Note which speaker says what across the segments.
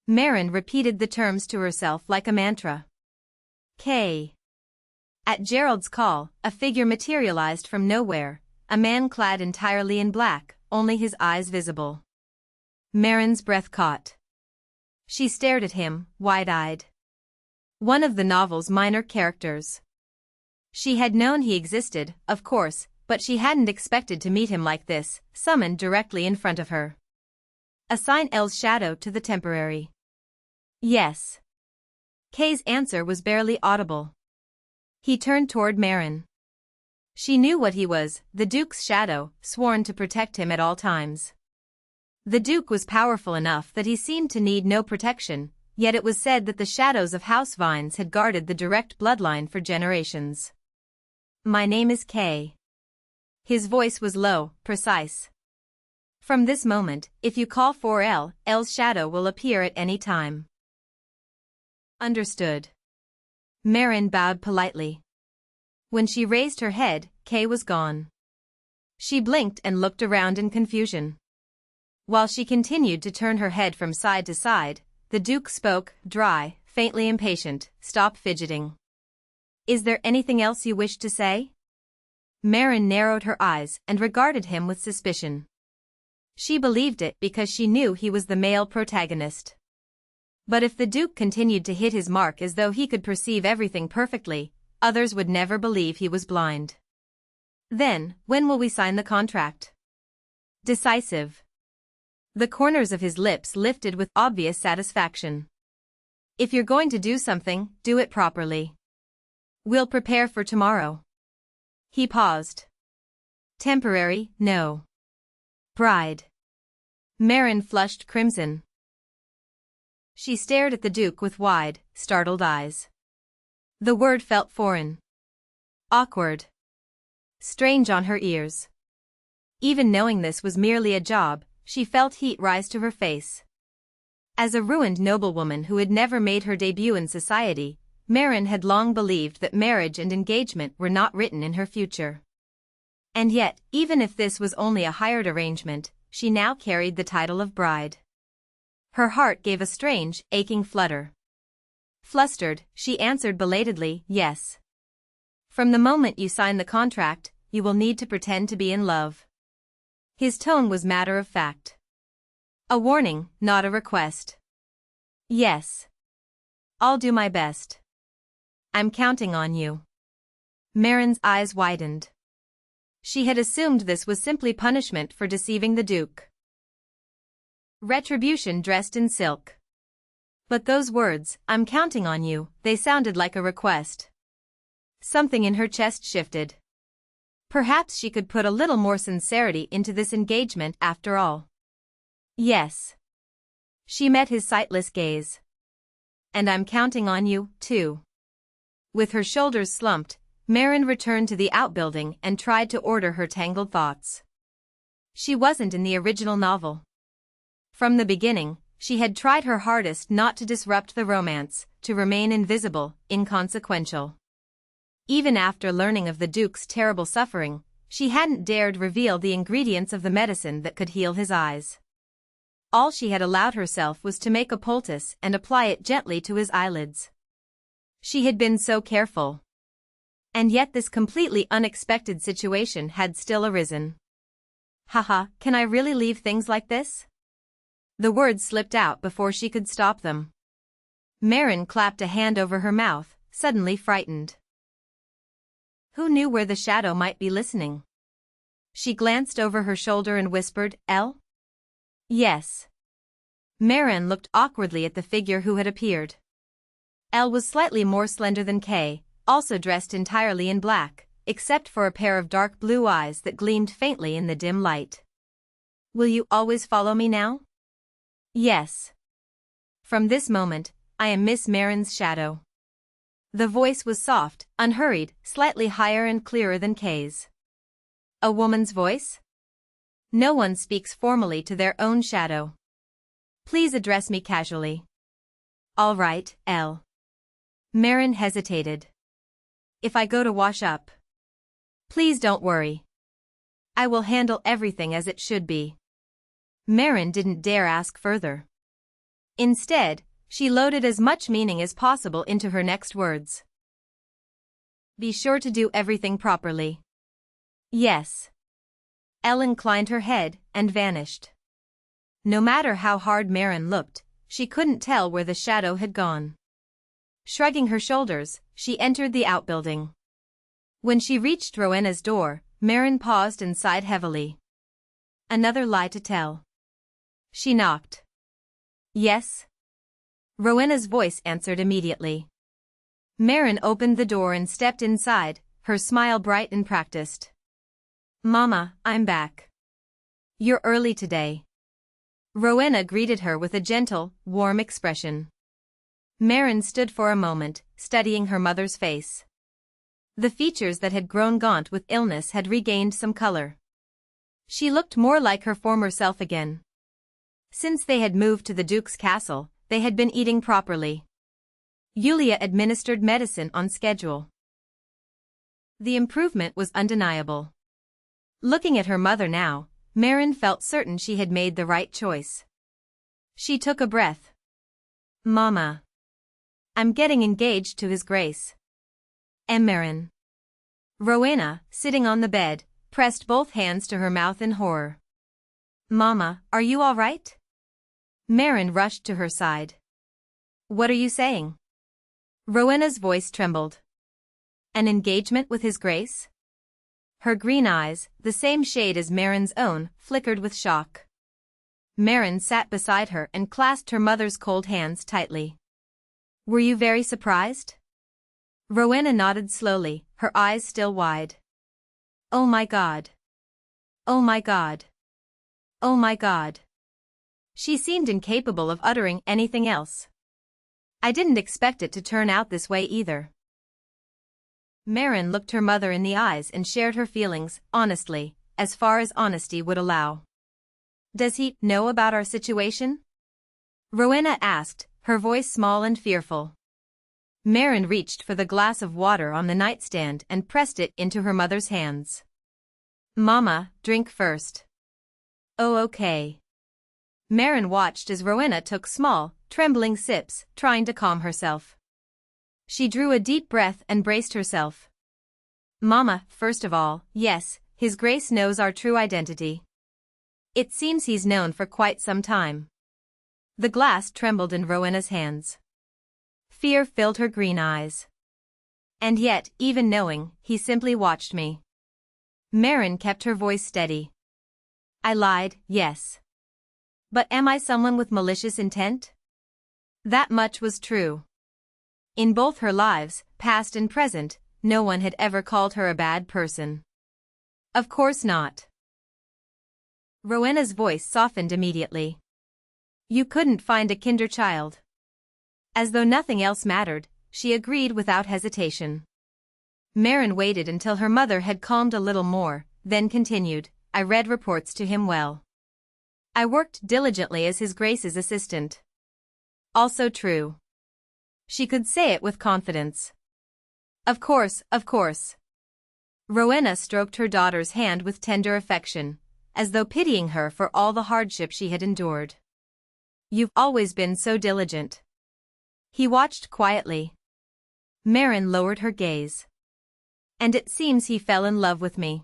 Speaker 1: Marin repeated the terms to herself like a mantra. K. At Gerald's call, a figure materialized from nowhere, a man clad entirely in black, only his eyes visible. Marin's breath caught. She stared at him, wide-eyed. One of the novel's minor characters. She had known he existed, of course, but she hadn't expected to meet him like this, summoned directly in front of her. Assign L's shadow to the temporary. Yes. K's answer was barely audible. He turned toward Marin. She knew what he was, the Duke's shadow, sworn to protect him at all times. The Duke was powerful enough that he seemed to need no protection, yet it was said that the shadows of House Vines had guarded the direct bloodline for generations. My name is K. His voice was low, precise. From this moment, if you call for L's shadow will appear at any time. Understood. Marin bowed politely. When she raised her head, K was gone. She blinked and looked around in confusion. While she continued to turn her head from side to side, the Duke spoke, dry, faintly impatient, "Stop fidgeting. Is there anything else you wish to say?" Marin narrowed her eyes and regarded him with suspicion. She believed it because she knew he was the male protagonist. But if the Duke continued to hit his mark as though he could perceive everything perfectly, others would never believe he was blind. Then, when will we sign the contract? Decisive. The corners of his lips lifted with obvious satisfaction. If you're going to do something, do it properly. We'll prepare for tomorrow. He paused. Temporary, no. Bride. Marin flushed crimson. She stared at the Duke with wide, startled eyes. The word felt foreign. Awkward. Strange on her ears. Even knowing this was merely a job, she felt heat rise to her face. As a ruined noblewoman who had never made her debut in society, Marin had long believed that marriage and engagement were not written in her future. And yet, even if this was only a hired arrangement, she now carried the title of bride. Her heart gave a strange, aching flutter. Flustered, she answered belatedly, yes. From the moment you sign the contract, you will need to pretend to be in love. His tone was matter of fact. A warning, not a request. Yes. I'll do my best. I'm counting on you. Marin's eyes widened. She had assumed this was simply punishment for deceiving the Duke. Retribution dressed in silk. But those words, "I'm counting on you," they sounded like a request. Something in her chest shifted. Perhaps she could put a little more sincerity into this engagement after all. Yes. She met his sightless gaze. And I'm counting on you, too. With her shoulders slumped, Marin returned to the outbuilding and tried to order her tangled thoughts. She wasn't in the original novel. From the beginning, she had tried her hardest not to disrupt the romance, to remain invisible, inconsequential. Even after learning of the Duke's terrible suffering, she hadn't dared reveal the ingredients of the medicine that could heal his eyes. All she had allowed herself was to make a poultice and apply it gently to his eyelids. She had been so careful. And yet this completely unexpected situation had still arisen. Haha, can I really leave things like this? The words slipped out before she could stop them. Marin clapped a hand over her mouth, suddenly frightened. Who knew where the shadow might be listening? She glanced over her shoulder and whispered, L? Yes. Marin looked awkwardly at the figure who had appeared. L was slightly more slender than K, also dressed entirely in black, except for a pair of dark blue eyes that gleamed faintly in the dim light. Will you always follow me now? Yes. From this moment, I am Miss Marin's shadow. The voice was soft, unhurried, slightly higher and clearer than K's. A woman's voice? No one speaks formally to their own shadow. Please address me casually. All right, L. Marin hesitated. If I go to wash up. Please don't worry. I will handle everything as it should be. Marin didn't dare ask further. Instead, she loaded as much meaning as possible into her next words. Be sure to do everything properly. Yes. Elle inclined her head and vanished. No matter how hard Marin looked, she couldn't tell where the shadow had gone. Shrugging her shoulders, she entered the outbuilding. When she reached Rowena's door, Marin paused and sighed heavily. Another lie to tell. She knocked. Yes? Rowena's voice answered immediately. Marin opened the door and stepped inside, her smile bright and practiced. Mama, I'm back. You're early today. Rowena greeted her with a gentle, warm expression. Marin stood for a moment, studying her mother's face. The features that had grown gaunt with illness had regained some color. She looked more like her former self again. Since they had moved to the Duke's castle, they had been eating properly. Yulia administered medicine on schedule. The improvement was undeniable. Looking at her mother now, Marin felt certain she had made the right choice. She took a breath. Mama. I'm getting engaged to His Grace. Marin. Rowena, sitting on the bed, pressed both hands to her mouth in horror. Mama, are you all right? Marin rushed to her side. What are you saying? Rowena's voice trembled. An engagement with His Grace? Her green eyes, the same shade as Marin's own, flickered with shock. Marin sat beside her and clasped her mother's cold hands tightly. Were you very surprised? Rowena nodded slowly, her eyes still wide. Oh my God. Oh my God. Oh my God. She seemed incapable of uttering anything else. I didn't expect it to turn out this way either. Marin looked her mother in the eyes and shared her feelings, honestly, as far as honesty would allow. Does he know about our situation? Rowena asked, her voice small and fearful. Marin reached for the glass of water on the nightstand and pressed it into her mother's hands. Mama, drink first. Oh, okay. Marin watched as Rowena took small, trembling sips, trying to calm herself. She drew a deep breath and braced herself. Mama, first of all, yes, His Grace knows our true identity. It seems he's known for quite some time. The glass trembled in Rowena's hands. Fear filled her green eyes. And yet, even knowing, he simply watched me. Marin kept her voice steady. I lied, yes. But am I someone with malicious intent? That much was true. In both her lives, past and present, no one had ever called her a bad person. Of course not. Rowena's voice softened immediately. You couldn't find a kinder child. As though nothing else mattered, she agreed without hesitation. Marin waited until her mother had calmed a little more, then continued, I read reports to him well. I worked diligently as His Grace's assistant. Also true. She could say it with confidence. Of course, of course. Rowena stroked her daughter's hand with tender affection, as though pitying her for all the hardship she had endured. You've always been so diligent. He watched quietly. Marin lowered her gaze. And it seems he fell in love with me.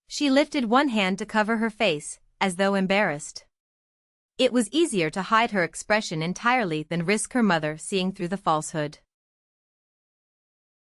Speaker 1: She lifted one hand to cover her face, as though embarrassed. It was easier to hide her expression entirely than risk her mother seeing through the falsehood.